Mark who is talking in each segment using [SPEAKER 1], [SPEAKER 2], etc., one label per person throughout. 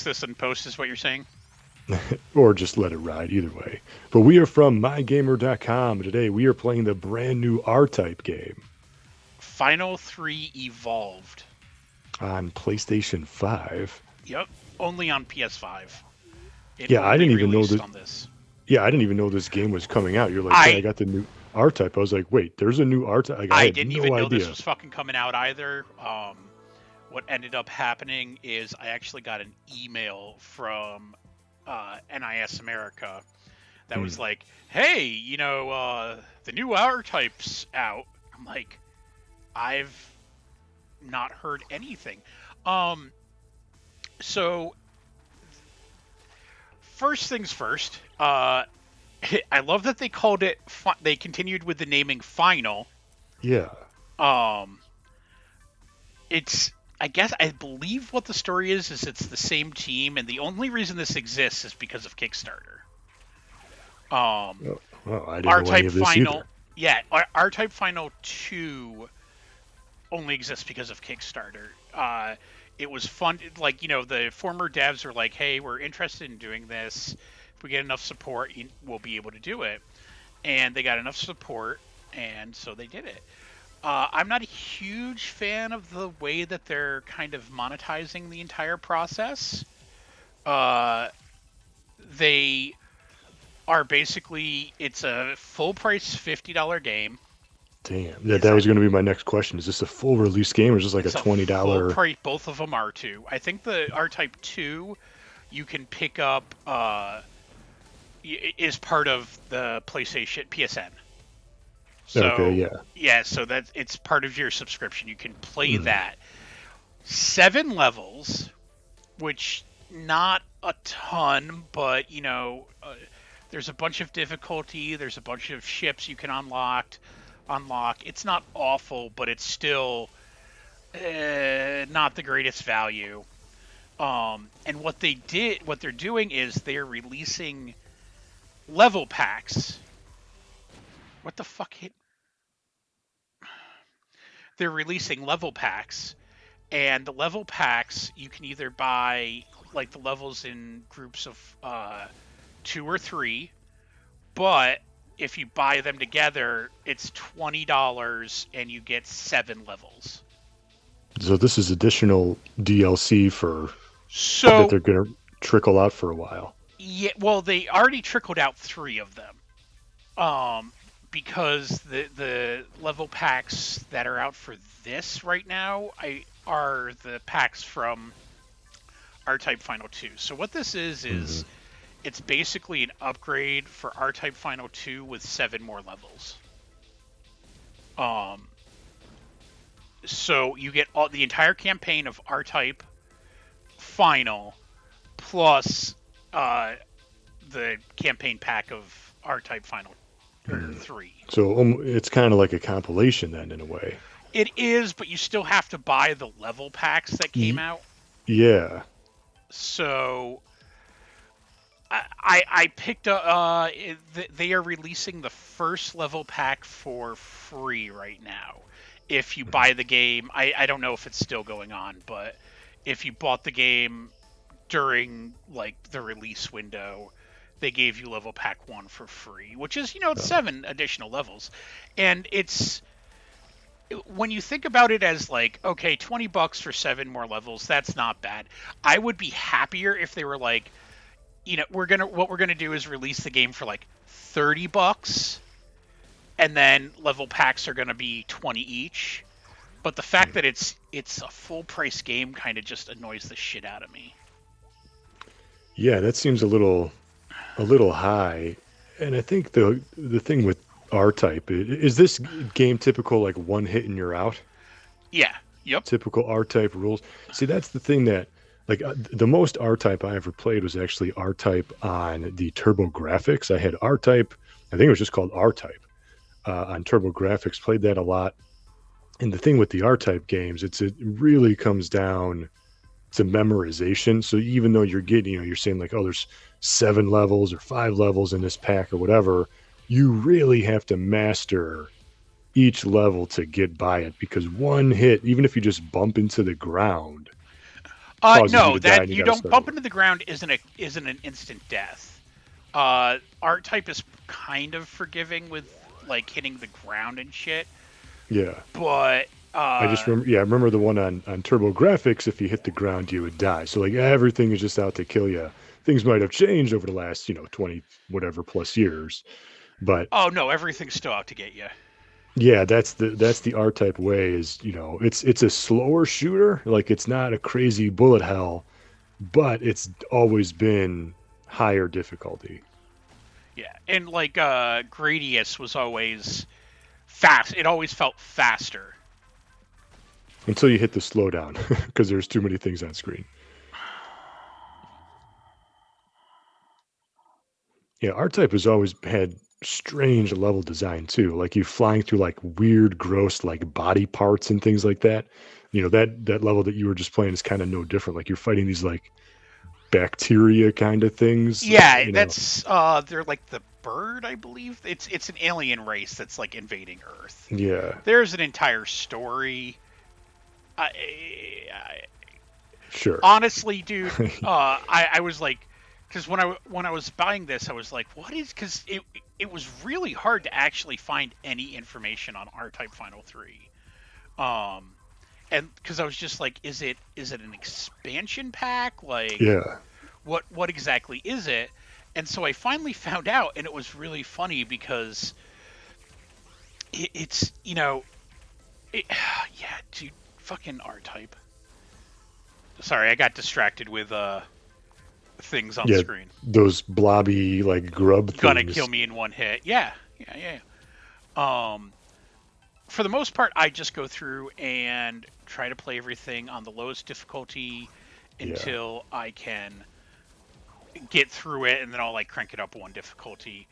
[SPEAKER 1] this in post is what you're saying?
[SPEAKER 2] or just let it ride, either way. But we are from MyGamer.com. Today we are playing the brand new R-Type game
[SPEAKER 1] Final 3 Evolved.
[SPEAKER 2] on PlayStation 5.
[SPEAKER 1] Yep, only on PS5. It
[SPEAKER 2] Yeah, I
[SPEAKER 1] only
[SPEAKER 2] didn't even know
[SPEAKER 1] released
[SPEAKER 2] that.
[SPEAKER 1] on this.
[SPEAKER 2] Yeah, I didn't even know this game was coming out. You're like, hey, I
[SPEAKER 1] I
[SPEAKER 2] got the new R-Type. I was like, wait, there's a new R-Type. Like, I
[SPEAKER 1] I
[SPEAKER 2] had
[SPEAKER 1] didn't
[SPEAKER 2] no
[SPEAKER 1] even know this
[SPEAKER 2] idea.
[SPEAKER 1] was fucking coming out either. What ended up happening is I actually got an email from NIS America that
[SPEAKER 2] Hmm.
[SPEAKER 1] was like, "Hey, the new R type's out." I'm like, I've not heard anything. Um, so first things first. I love that they called it. They continued with the naming Final.
[SPEAKER 2] Yeah.
[SPEAKER 1] Um, it's I believe what the story is it's the same team, and the only reason this exists is because of Kickstarter. Um,
[SPEAKER 2] Oh, well, I didn't
[SPEAKER 1] R
[SPEAKER 2] know any
[SPEAKER 1] Type
[SPEAKER 2] of this
[SPEAKER 1] Final,
[SPEAKER 2] either.
[SPEAKER 1] yeah, R Type Final 2 only exists because of Kickstarter. It was funded, like, the former devs were like, hey, we're interested in doing this. If we get enough support, we'll be able to do it. And they got enough support, and so they did it. I'm not a huge fan of the way that they're kind of monetizing the entire process. Uh, they are basically, it's a full price $50 game.
[SPEAKER 2] Damn. That,
[SPEAKER 1] Is
[SPEAKER 2] that
[SPEAKER 1] that
[SPEAKER 2] was going to be my next question. Is this a full release game or is this like a
[SPEAKER 1] it's a full
[SPEAKER 2] $20?
[SPEAKER 1] price? Both of them are too. I think the R Type 2 you can pick up is part of the PlayStation PSN.
[SPEAKER 2] Okay,
[SPEAKER 1] So
[SPEAKER 2] yeah.
[SPEAKER 1] yeah, so that it's part of your subscription. You can play
[SPEAKER 2] Mm.
[SPEAKER 1] that. 7 levels, which not a ton, but there's a bunch of difficulty. There's a bunch of ships you can unlock. It's not awful, but it's still not the greatest value. And what they're doing is they're releasing level packs. What the fuck hit? They're releasing level packs, and the level packs you can either buy like the levels in groups of 2 or 3, but if you buy them together, it's $20 and you get 7 levels.
[SPEAKER 2] So this is additional DLC for that
[SPEAKER 1] So
[SPEAKER 2] they're going to trickle out for a while.
[SPEAKER 1] yeah, well, they already trickled out 3 of them. Because the level packs that are out for this right now are the packs from R Type Final 2. So what this
[SPEAKER 2] Hmm.
[SPEAKER 1] is it's basically an upgrade for R Type Final 2 with 7 more levels. Um, so you get the entire campaign of R Type Final plus uh, the campaign pack of R Type Final or
[SPEAKER 2] Hmm.
[SPEAKER 1] 3.
[SPEAKER 2] So it's kind of like a compilation then, in a way.
[SPEAKER 1] It is, but you still have to buy the level packs that came
[SPEAKER 2] Y-
[SPEAKER 1] out.
[SPEAKER 2] yeah.
[SPEAKER 1] So I picked up. They are releasing the first level pack for free right now. If you
[SPEAKER 2] Mhm.
[SPEAKER 1] buy the game, I don't know if it's still going on, but if you bought the game during like the release window, they gave you level pack 1 for free, which is it's
[SPEAKER 2] Oh.
[SPEAKER 1] 7 additional levels, and it's when you think about it as like, okay, $20 for 7 more levels, that's not bad. I would be happier if they were like, what we're gonna do is release the game for like $30, and then level packs are gonna be 20 each. But the fact
[SPEAKER 2] Hmm.
[SPEAKER 1] that it's a full price game kind of just annoys the shit out of me.
[SPEAKER 2] Yeah, that seems a little high. And I think the thing with R type is this game typical like one hit and you're out?
[SPEAKER 1] Yeah. Yep.
[SPEAKER 2] Typical R type rules. See, that's the thing that like the most R type I ever played was actually R type on the Turbo Graphics. I had R type, I think it was just called R type on Turbo Graphics. Played that a lot. And the thing with the R type games, it really comes down to memorization. So even though you're getting, you're saying like, oh, there's 7 levels or 5 levels in this pack or whatever, you really have to master each level to get by it because one hit, even if you just bump into the ground, causes you
[SPEAKER 1] No,
[SPEAKER 2] to die
[SPEAKER 1] that
[SPEAKER 2] and you
[SPEAKER 1] you
[SPEAKER 2] got to
[SPEAKER 1] don't
[SPEAKER 2] start
[SPEAKER 1] bump
[SPEAKER 2] over.
[SPEAKER 1] into the ground isn't an instant death. Art type is kind of forgiving with like hitting the ground and shit,
[SPEAKER 2] Yeah.
[SPEAKER 1] but
[SPEAKER 2] I just remember, yeah, I remember the one on Turbo Graphics. If you hit the ground, you would die. So like everything is just out to kill you. Things might have changed over the last 20 whatever plus years, but
[SPEAKER 1] oh no, everything's still out to get you.
[SPEAKER 2] yeah, that's the R type way. Is it's a slower shooter. Like it's not a crazy bullet hell, but it's always been higher difficulty
[SPEAKER 1] Yeah, and like Gradius was always fast. It always felt faster.
[SPEAKER 2] until you hit the slowdown because there's too many things on screen. Yeah, R type has always had strange level design too. Like you flying through like weird, gross like body parts and things like that. That level that you were just playing is kind of no different. Like you're fighting these like bacteria kind of things.
[SPEAKER 1] Yeah, that's they're like the bird, I believe. It's an alien race that's like invading Earth.
[SPEAKER 2] Yeah,
[SPEAKER 1] There's an entire story. I, I
[SPEAKER 2] sure.
[SPEAKER 1] honestly, dude, I was like, because when I was buying this, I was like, what is? Because it was really hard to actually find any information on R Type Final 3. Um, and because I was just like, is it an expansion pack? Like,
[SPEAKER 2] Yeah,
[SPEAKER 1] what exactly is it? And so I finally found out, and it was really funny because it's yeah, dude, fucking R Type. Sorry, I got distracted with things on
[SPEAKER 2] yeah.
[SPEAKER 1] screen.
[SPEAKER 2] Those blobby like grub
[SPEAKER 1] Gonna kill
[SPEAKER 2] things.
[SPEAKER 1] me in one hit. Yeah, yeah, yeah. For the most part, I just go through and try to play everything on the lowest difficulty
[SPEAKER 2] Yeah,
[SPEAKER 1] until I can get through it, and then I'll like crank it up one difficulty.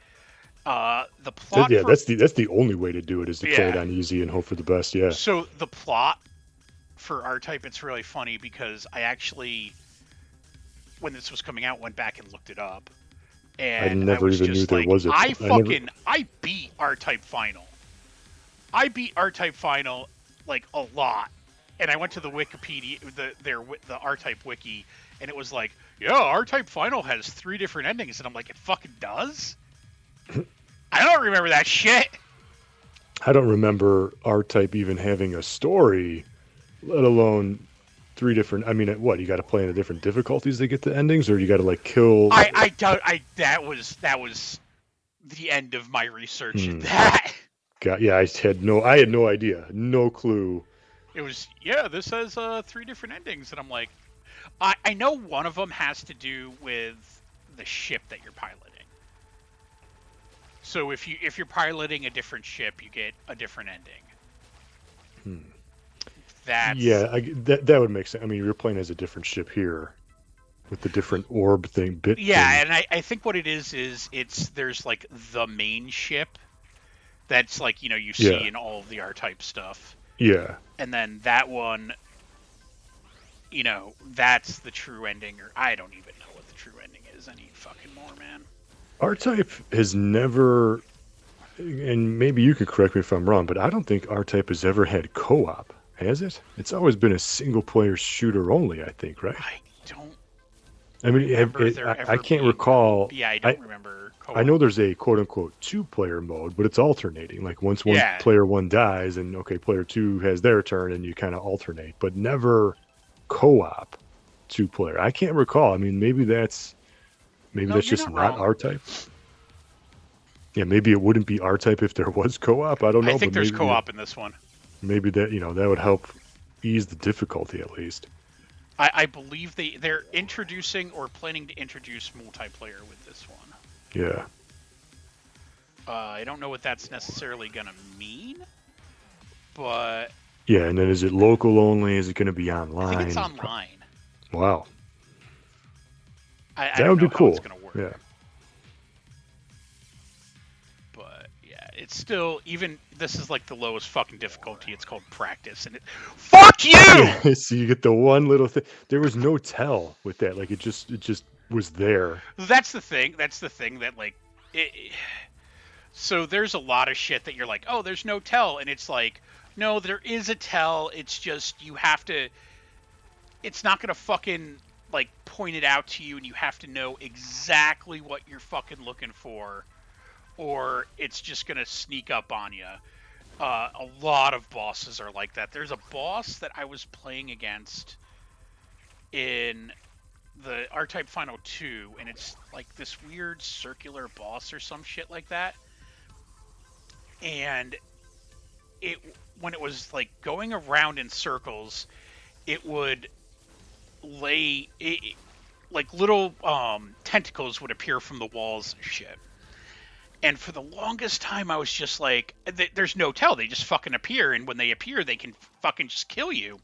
[SPEAKER 1] The plot
[SPEAKER 2] yeah.
[SPEAKER 1] for
[SPEAKER 2] That's the only way to do it is to play it
[SPEAKER 1] yeah.
[SPEAKER 2] on easy and hope for the best. Yeah,
[SPEAKER 1] So the plot for R Type, it's really funny because I actually, when this was coming out, went back and looked it up,
[SPEAKER 2] I
[SPEAKER 1] and I
[SPEAKER 2] never
[SPEAKER 1] was
[SPEAKER 2] even knew
[SPEAKER 1] just
[SPEAKER 2] there
[SPEAKER 1] like,
[SPEAKER 2] was I never.
[SPEAKER 1] I beat R Type Final. I beat R Type Final like a lot, and I went to the Wikipedia, the R Type wiki, and it was like, yeah, R Type Final has 3 different endings, and I'm like, it fucking does. I don't remember that shit.
[SPEAKER 2] I don't remember R type even having a story, let alone three different. I mean, what you got to play in the different difficulties to get the endings, or you got to like kill.
[SPEAKER 1] I doubt I that was the end of my research in
[SPEAKER 2] Hmm,
[SPEAKER 1] that.
[SPEAKER 2] God, yeah, I had no idea, no clue.
[SPEAKER 1] It was yeah, this has 3 different endings, and I'm like, I know one of them has to do with the ship that you're piloting. So if you're piloting a different ship, you get a different ending.
[SPEAKER 2] Hmm.
[SPEAKER 1] That's
[SPEAKER 2] Yeah, that would make sense. I mean, you're playing as a different ship here with the different orb thing, bit
[SPEAKER 1] yeah,
[SPEAKER 2] thing.
[SPEAKER 1] and I think what it is it's there's like the main ship that's like you see
[SPEAKER 2] Yeah,
[SPEAKER 1] in all of the R type stuff,
[SPEAKER 2] yeah.
[SPEAKER 1] and then that one, that's the true ending, or I don't even know what the true ending is any fucking more, man.
[SPEAKER 2] R type has never, and maybe you could correct me if I'm wrong, but I don't think R type has ever had co-op, has it? It's always been a single player shooter only, I think, right?
[SPEAKER 1] I don't
[SPEAKER 2] I mean,
[SPEAKER 1] remember there
[SPEAKER 2] I
[SPEAKER 1] ever
[SPEAKER 2] can't
[SPEAKER 1] being
[SPEAKER 2] recall.
[SPEAKER 1] yeah, I
[SPEAKER 2] I
[SPEAKER 1] don't remember
[SPEAKER 2] I know
[SPEAKER 1] co-op.
[SPEAKER 2] there's a quote unquote two-player mode, but it's alternating. Like once one
[SPEAKER 1] Yeah.
[SPEAKER 2] player one dies, and okay, player two has their turn, and you kind of alternate, but never co-op two-player. I can't recall. I mean, maybe
[SPEAKER 1] No,
[SPEAKER 2] that's
[SPEAKER 1] you're
[SPEAKER 2] just
[SPEAKER 1] not
[SPEAKER 2] not
[SPEAKER 1] wrong.
[SPEAKER 2] R type. Yeah, maybe it wouldn't be R type if there was co-op. I don't
[SPEAKER 1] I
[SPEAKER 2] know,
[SPEAKER 1] think
[SPEAKER 2] but
[SPEAKER 1] there's
[SPEAKER 2] maybe
[SPEAKER 1] co-op in this one.
[SPEAKER 2] maybe that would help ease the difficulty at least.
[SPEAKER 1] I believe they're introducing or planning to introduce multiplayer with this one.
[SPEAKER 2] Yeah,
[SPEAKER 1] I don't know what that's necessarily gonna mean, but
[SPEAKER 2] yeah. And then is it local only? Is it going to be
[SPEAKER 1] I think it's
[SPEAKER 2] online?
[SPEAKER 1] online.
[SPEAKER 2] Wow,
[SPEAKER 1] I
[SPEAKER 2] that
[SPEAKER 1] don't
[SPEAKER 2] would be
[SPEAKER 1] know how it's
[SPEAKER 2] cool.
[SPEAKER 1] gonna
[SPEAKER 2] Yeah.
[SPEAKER 1] work, but yeah, it's still even. This is like the lowest fucking difficulty. It's called practice, and fuck you.
[SPEAKER 2] Yeah, so you get the one little thing. There was no tell with that. Like it just was there.
[SPEAKER 1] That's the thing. That's the thing that like. So there's a lot of shit that you're like, oh, there's no tell, and it's like, no, there is a tell. It's just you have to. it's not gonna fucking like point it out to you, and you have to know exactly what you're fucking looking for, or it's just gonna sneak up on you. A lot of bosses are like that. There's a boss that I was playing against in the R-Type Final 2, and it's like this weird circular boss or some shit like that. And it when it was like going around in circles, it would like little tentacles would appear from the walls and shit. And for the longest time, I was just like, "There's no tell. They just fucking appear, and when they appear, they can fucking just kill you."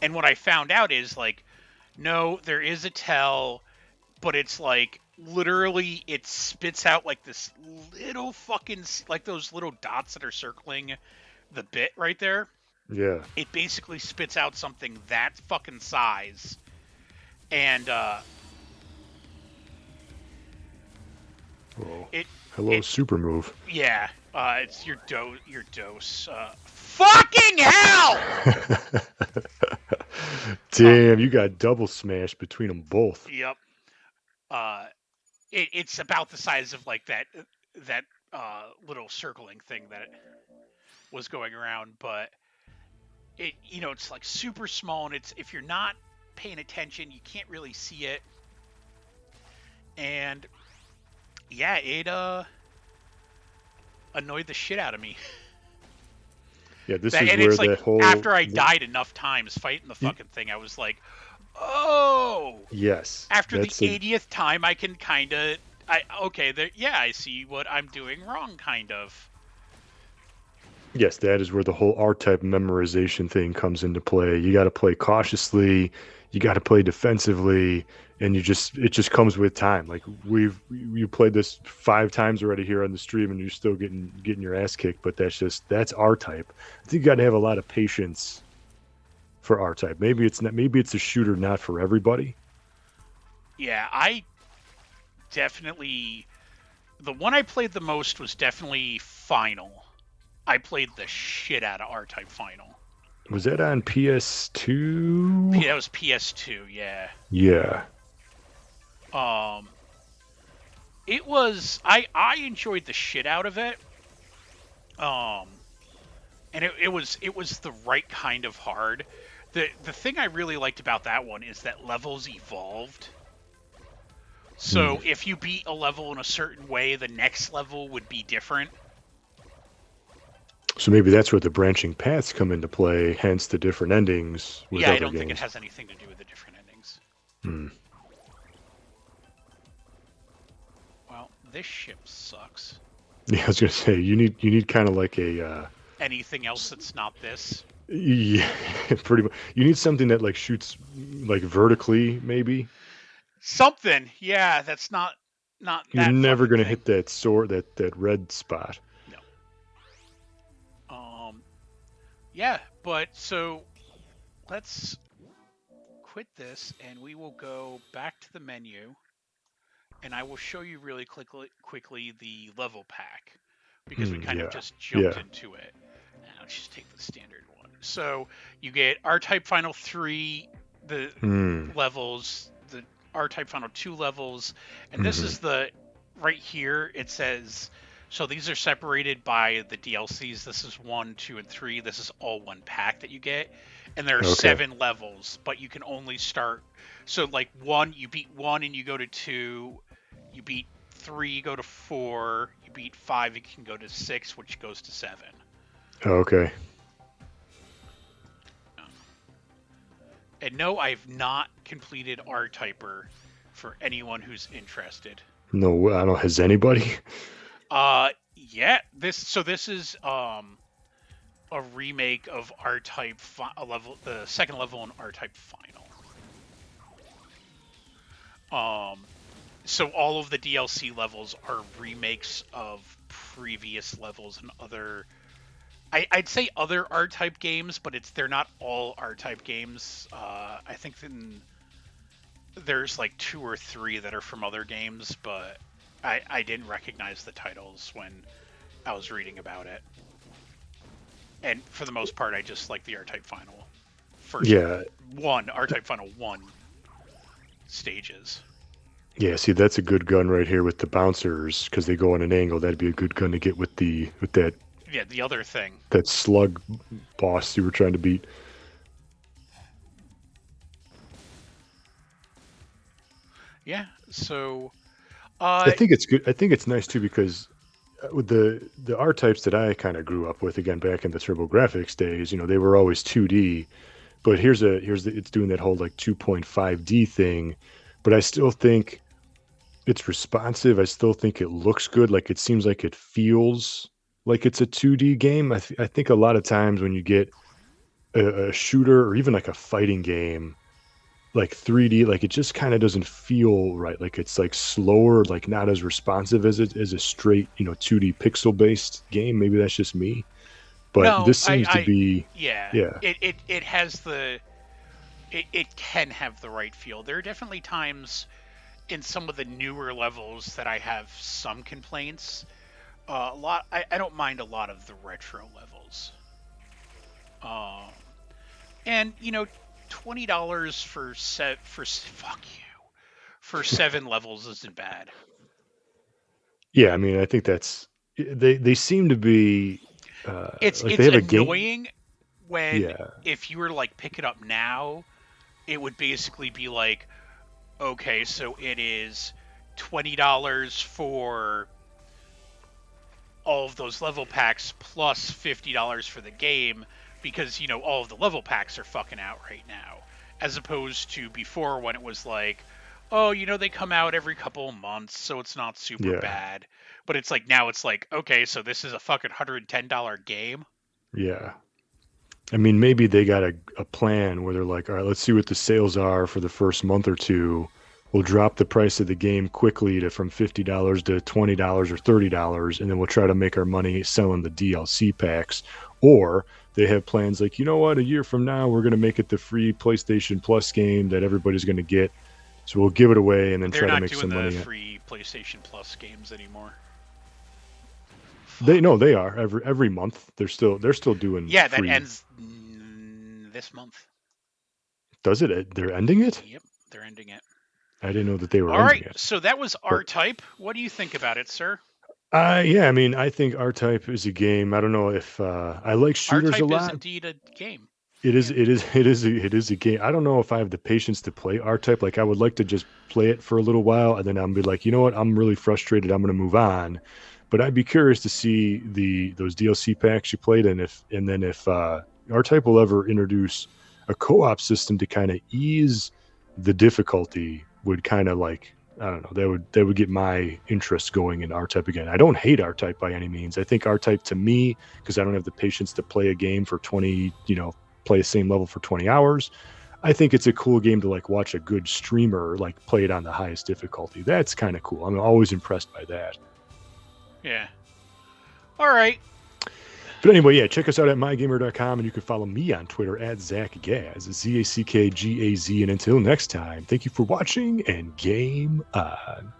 [SPEAKER 1] And what I found out is like, no, there is a tell, but it's like literally it spits out like this little fucking like those little dots that are circling the bit right there.
[SPEAKER 2] Yeah.
[SPEAKER 1] It basically spits out something that fucking size, and
[SPEAKER 2] Well,
[SPEAKER 1] it
[SPEAKER 2] hello,
[SPEAKER 1] it
[SPEAKER 2] super move.
[SPEAKER 1] yeah, it's your dose. Fucking hell! Uh,
[SPEAKER 2] Damn, you got double smash between them both.
[SPEAKER 1] yep. Uh, it's about the size of like that little circling thing that was going around, but it's like super small, and it's if you're not paying attention, you can't really see it, and yeah, it annoyed the shit out of me.
[SPEAKER 2] Yeah, this
[SPEAKER 1] That
[SPEAKER 2] is
[SPEAKER 1] and
[SPEAKER 2] where
[SPEAKER 1] it's like
[SPEAKER 2] that whole
[SPEAKER 1] after I died enough times fighting the
[SPEAKER 2] y-
[SPEAKER 1] fucking thing, I was like, oh.
[SPEAKER 2] yes,
[SPEAKER 1] After the
[SPEAKER 2] that's a
[SPEAKER 1] 80th time, I can kind of okay, there. Yeah, I see what I'm doing wrong, kind of.
[SPEAKER 2] yes, that is where the whole R-type memorization thing comes into play. You got to play cautiously, you got to play defensively, and it just comes with time. Like you played this 5 times already here on the stream, and you're still getting your ass kicked. But that's R-type. I think you got to have a lot of patience for R-type. Maybe it's not. Maybe it's a shooter not for everybody.
[SPEAKER 1] Yeah, I definitely the one I played the most was definitely Final. I played the shit out of R-Type Final.
[SPEAKER 2] Was that on PS2?
[SPEAKER 1] That was PS2, yeah.
[SPEAKER 2] Yeah.
[SPEAKER 1] Um, it was I enjoyed the shit out of it. Um, and it was the right kind of hard. The thing I really liked about that one is that levels evolved.
[SPEAKER 2] Hmm.
[SPEAKER 1] So if you beat a level in a certain way, the next level would be different.
[SPEAKER 2] So maybe that's where the branching paths come into play, hence the different endings with
[SPEAKER 1] Yeah, I
[SPEAKER 2] other
[SPEAKER 1] don't think it
[SPEAKER 2] games.
[SPEAKER 1] has anything to do with the different endings.
[SPEAKER 2] Hmm.
[SPEAKER 1] Well, this ship sucks.
[SPEAKER 2] Yeah, I was gonna say you need kind of like a
[SPEAKER 1] Anything else that's not this?
[SPEAKER 2] yeah, pretty much. You need something that like shoots like vertically, maybe.
[SPEAKER 1] Something. Yeah, that's not
[SPEAKER 2] You're
[SPEAKER 1] that
[SPEAKER 2] never
[SPEAKER 1] fucking
[SPEAKER 2] gonna
[SPEAKER 1] thing.
[SPEAKER 2] hit that sword that red spot.
[SPEAKER 1] No. Um yeah, but so let's quit this and we will go back to the menu and I will show you really quickly the level pack because we
[SPEAKER 2] Hmm,
[SPEAKER 1] kind of
[SPEAKER 2] yeah,
[SPEAKER 1] just jumped
[SPEAKER 2] yeah.
[SPEAKER 1] into it. Now let's just take the standard one. So you get R-Type Final 3, the
[SPEAKER 2] Hmm.
[SPEAKER 1] levels, the R-Type Final 2 levels, and this
[SPEAKER 2] Hmm.
[SPEAKER 1] is the right here. It says so these are separated by the DLCs. This is 1, 2, and 3. This is all one pack that you get, and there are
[SPEAKER 2] Okay.
[SPEAKER 1] 7 levels, but you can only start. So like one, you beat one and you go to two. You beat three, you go to four. You beat five, you can go to six, which goes to seven.
[SPEAKER 2] Okay.
[SPEAKER 1] And no, I've not completed R Typer for anyone who's interested.
[SPEAKER 2] No, I don't know. Has anybody?
[SPEAKER 1] Yeah, this is a remake of R Type a level, the second level in R Type Final. Um, so all of the DLC levels are remakes of previous levels and other. I'd say other R Type games, but they're not all R Type games. I think there's like two or three that are from other games, but I didn't recognize the titles when I was reading about it. And for the most part, I just like the R Type Final first
[SPEAKER 2] Yeah,
[SPEAKER 1] one R-Type Final 1 stages.
[SPEAKER 2] yeah. See, that's a good gun right here with the bouncers because they go on an angle. That'd be a good gun to get with
[SPEAKER 1] Yeah, the other thing.
[SPEAKER 2] that slug boss you were trying to beat.
[SPEAKER 1] Yeah, so
[SPEAKER 2] I
[SPEAKER 1] uh
[SPEAKER 2] think it's good. I think it's nice too because with the R types that I kind of grew up with, again back in the TurboGrafx days, they were always 2D. But it's doing that whole like 2.5D thing. But I still think it's responsive. I still think it looks good. Like it seems like it feels like it's a 2D game. I think a lot of times when you get a shooter or even like a fighting game like 3D, like it just kind of doesn't feel right. Like it's like slower, like not as responsive as it is a straight, 2D pixel based game. Maybe that's just me, but
[SPEAKER 1] no,
[SPEAKER 2] this seems to be,
[SPEAKER 1] yeah,
[SPEAKER 2] yeah,
[SPEAKER 1] it has it can have the right feel. There are definitely times in some of the newer levels that I have some complaints. I don't mind a lot of the retro levels. Um, and $20 for fuck you for 7 levels isn't bad.
[SPEAKER 2] yeah. I mean, I think they seem to be like they
[SPEAKER 1] It's
[SPEAKER 2] have a game.
[SPEAKER 1] annoying when
[SPEAKER 2] Yeah,
[SPEAKER 1] if you were to like pick it up now, it would basically be like, okay, so it is $20 for all of those level packs plus $50 for the game because all of the level packs are fucking out right now, as opposed to before when it was like, oh, they come out every couple of months, so it's not super
[SPEAKER 2] yeah,
[SPEAKER 1] bad. But it's like now it's like, okay, so this is a fucking $110 game.
[SPEAKER 2] yeah. I mean, maybe they got a plan where they're like, all right, let's see what the sales are for the first month or two. We'll drop the price of the game quickly to from $50 to $20 or $30, and then we'll try to make our money selling the DLC packs. Or they have plans like, you know what, a year from now we're going to make it the free PlayStation Plus game that everybody's going to get. So we'll give it away and then
[SPEAKER 1] They're
[SPEAKER 2] try to
[SPEAKER 1] not
[SPEAKER 2] make
[SPEAKER 1] doing
[SPEAKER 2] some
[SPEAKER 1] the
[SPEAKER 2] money.
[SPEAKER 1] free PlayStation Plus games anymore.
[SPEAKER 2] They
[SPEAKER 1] Fuck.
[SPEAKER 2] no, they are every month. They're still doing
[SPEAKER 1] Yeah, that
[SPEAKER 2] free.
[SPEAKER 1] ends this month.
[SPEAKER 2] Does it? They're ending it?
[SPEAKER 1] Yep, they're ending it.
[SPEAKER 2] I didn't know that they were
[SPEAKER 1] All
[SPEAKER 2] ending
[SPEAKER 1] right,
[SPEAKER 2] it.
[SPEAKER 1] so that was
[SPEAKER 2] But
[SPEAKER 1] R-Type. What do you think about it, sir?
[SPEAKER 2] yeah, I mean, I think R-Type is a game. I don't know if I like shooters a
[SPEAKER 1] R-Type is
[SPEAKER 2] lot.
[SPEAKER 1] indeed a game.
[SPEAKER 2] It is,
[SPEAKER 1] Yeah.
[SPEAKER 2] it is, it is a game. I don't know if I have the patience to play R-Type. Like, I would like to just play it for a little while, and then I'm be like, you know what? I'm really frustrated. I'm going to move on. But I'd be curious to see those DLC packs you played, and then if R-Type will ever introduce a co-op system to kind of ease the difficulty, would kind of like, I don't know, that would get my interest going in R-Type again. I don't hate R-Type by any means. I think R-Type to me, because I don't have the patience to play a game for 20, play the same level for 20 hours. I think it's a cool game to like watch a good streamer like play it on the highest difficulty. That's kind of cool. I'm always impressed by that.
[SPEAKER 1] Yeah. All right.
[SPEAKER 2] But anyway, yeah, check us out at mygamer.com and you can follow me on Twitter at ZachGaz, ZackGaz. And until next time, thank you for watching and game on.